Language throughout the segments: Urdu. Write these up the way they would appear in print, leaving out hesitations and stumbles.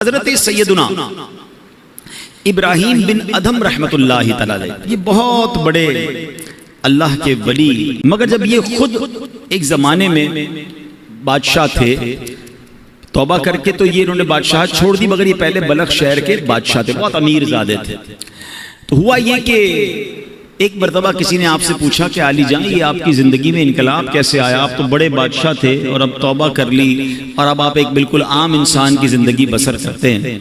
حضرت سیدنا ابراہیم بن ادھم رحمت اللہ تعالی، یہ بہت بڑے اللہ کے ولی، مگر جب یہ خود ایک زمانے میں بادشاہ تھے، توبہ کر کے تو یہ انہوں نے بادشاہ چھوڑ دی، مگر یہ پہلے بلخ شہر کے بادشاہ تھے، بہت امیر زادے تھے۔ تو ہوا یہ کہ ایک مرتبہ کسی نے آپ سے پوچھا کہ علی جان، یہ آپ کی زندگی میں انقلاب کیسے آیا؟ آپ تو بڑے بادشاہ تھے اور اب توبہ کر لی اور اب آپ ایک بالکل عام انسان کی زندگی بسر کرتے ہیں۔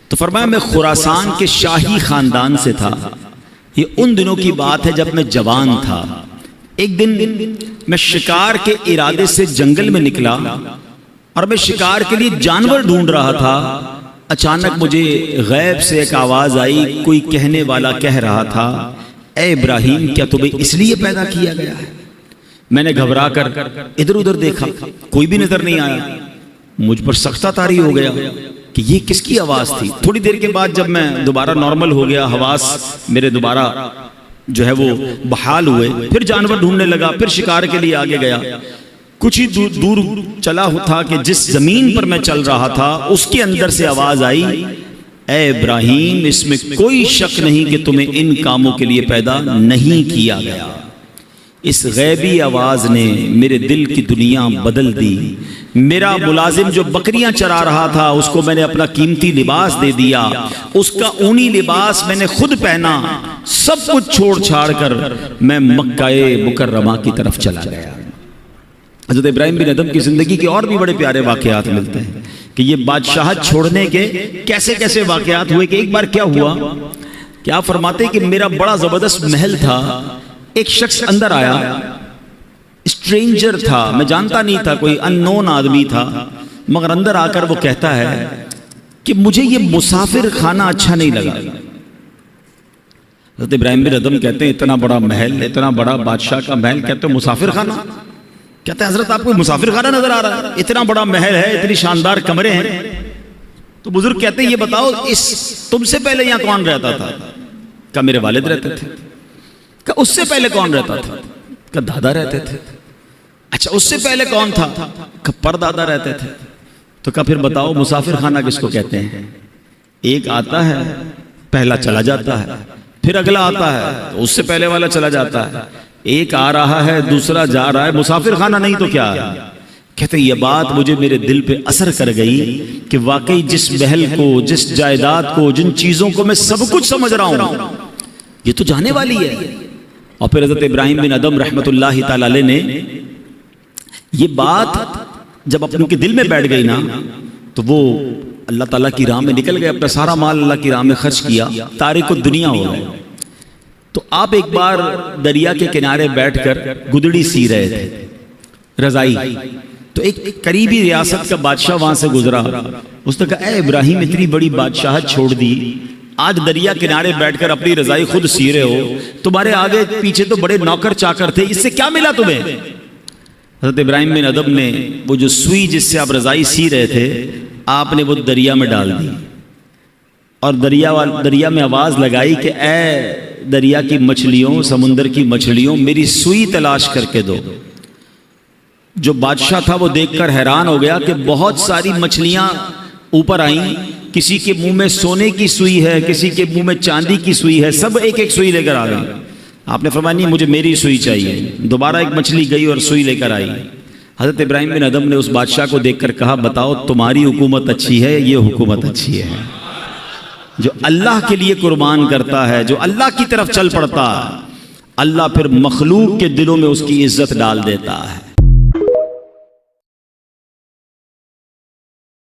تو فرمایا میں خراسان کے شاہی خاندان سے تھا، یہ ان دنوں کی بات ہے جب میں جوان تھا۔ ایک دن میں شکار کے ارادے سے جنگل میں نکلا اور میں شکار کے لیے جانور ڈھونڈ رہا تھا، اچانک مجھے غیب سے ایک آواز آئی، کوئی کہنے والا کہہ رہا تھا، اے ابراہیم کیا تمہیں اس لیے پیدا کیا گیا ہے؟ میں نے گھبرا کر ادھر ادھر دیکھا، کوئی بھی نظر نہیں آیا، مجھ پر سختہ طاری ہو گیا کہ یہ کس کی آواز تھی۔ تھوڑی دیر کے بعد جب میں دوبارہ نارمل ہو گیا، حواس میرے دوبارہ جو ہے وہ بحال ہوئے، پھر جانور ڈھونڈنے لگا، پھر شکار کے لیے آگے گیا۔ کچھ ہی دور چلا تھا کہ جس زمین پر میں چل رہا تھا اس کے اندر سے آواز آئی، اے ابراہیم اس میں کوئی شک نہیں کہ تمہیں ان کاموں کے لیے پیدا نہیں کیا گیا۔ اس غیبی آواز نے میرے دل کی دنیا بدل دی۔ میرا ملازم جو بکریاں چرا رہا تھا اس کو میں نے اپنا قیمتی لباس دے دیا، اس کا اونی لباس میں نے خود پہنا، سب کچھ چھوڑ چھاڑ کر میں مکہ مکرمہ کی طرف چلا گیا۔ حضرت ابراہیم بن ادھم کی زندگی کے اور بھی بڑے پیارے واقعات ملتے ہیں کہ یہ بادشاہت چھوڑنے کے کیسے کیسے واقعات ہوئے کہ ایک بار کیا ہوا کہ آپ فرماتے ہیں کہ میرا بڑا زبردست محل تھا، ایک شخص اندر آیا، اسٹرینجر تھا، میں جانتا نہیں تھا، کوئی ان نون آدمی تھا، مگر اندر آ کر وہ کہتا ہے کہ مجھے یہ مسافر خانہ اچھا نہیں لگا۔ حضرت ابراہیم بن ادھم کہتے ہیں اتنا بڑا محل، اتنا بڑا بادشاہ کا محل، کہتے ہیں مسافر خانہ؟ کہتے ہیں حضرت آپ کو مسافر خانہ نظر آ رہا ہے؟ اتنا بڑا محل ہے، اتنی شاندار کمرے ہیں۔ تو بزرگ کہتے ہیں یہ بتاؤ تم سے پہلے یہاں کون رہتا تھا؟ کہا میرے والد رہتے تھے۔ کہا اس سے پہلے کون رہتا تھا؟ کہا دادا رہتے تھے۔ اچھا اس سے پہلے کون تھا؟ کہا پردادا رہتے تھے۔ تو کہا پھر بتاؤ مسافر خانہ کس کو کہتے ہیں؟ ایک آتا ہے، پہلا چلا جاتا ہے، پھر اگلا آتا ہے تو اس سے پہلے والا چلا جاتا ہے، ایک آ رہا ہے دوسرا جا رہا ہے، مسافر خانہ نہیں تو کیا ہے؟ کہتے ہیں یہ بات مجھے میرے دل پہ اثر کر گئی کہ واقعی جس محل کو، جس جائیداد کو، جن چیزوں کو میں سب کچھ سمجھ رہا ہوں یہ تو جانے والی ہے۔ اور پھر حضرت ابراہیم بن ادھم رحمت اللہ تعالی علیہ نے یہ بات جب اپنے کے دل میں بیٹھ گئی نا تو وہ اللہ تعالیٰ کی راہ میں نکل گئے، اپنا سارا مال اللہ کی راہ میں خرچ کیا، تارک الدنیا ہو گئے۔ تو آپ ایک بار دریا کے کنارے بیٹھ کر گدڑی سی رہے تھے، رضائی، تو ایک قریبی ریاست کا بادشاہ وہاں سے گزرا، اس نے کہا اے ابراہیم اتنی بڑی بادشاہت چھوڑ دی، آج دریا کنارے بیٹھ کر اپنی رضائی خود سی رہے ہو، تمہارے آگے پیچھے تو بڑے نوکر چاکر تھے، اس سے کیا ملا تمہیں؟ حضرت ابراہیم بن ادھم نے وہ جو سوئی جس سے آپ رضائی سی رہے تھے آپ نے وہ دریا میں ڈال دی اور دریا میں آواز لگائی کہ اے دریا کی مچھلیوں، سمندر کی مچھلیوں، میری سوئی تلاش کر کے دو۔ جو بادشاہ تھا وہ دیکھ کر حیران ہو گیا کہ بہت ساری مچھلیاں اوپر آئیں، کسی کے منہ میں سونے کی سوئی ہے، کسی کے منہ میں چاندی کی سوئی ہے، سب ایک ایک سوئی لے کر آ گئی۔ آپ نے فرمایا نہیں مجھے میری سوئی چاہیے۔ دوبارہ ایک مچھلی گئی اور سوئی لے کر آئی۔ حضرت ابراہیم بن ادھم نے اس بادشاہ کو دیکھ کر کہا بتاؤ تمہاری حکومت اچھی ہے یہ حکومت اچھی ہے؟ جو اللہ کے لیے قربان کرتا ہے، جو اللہ کی طرف چل پڑتا ہے، اللہ پھر مخلوق کے دلوں میں اس کی عزت ڈال دیتا ہے۔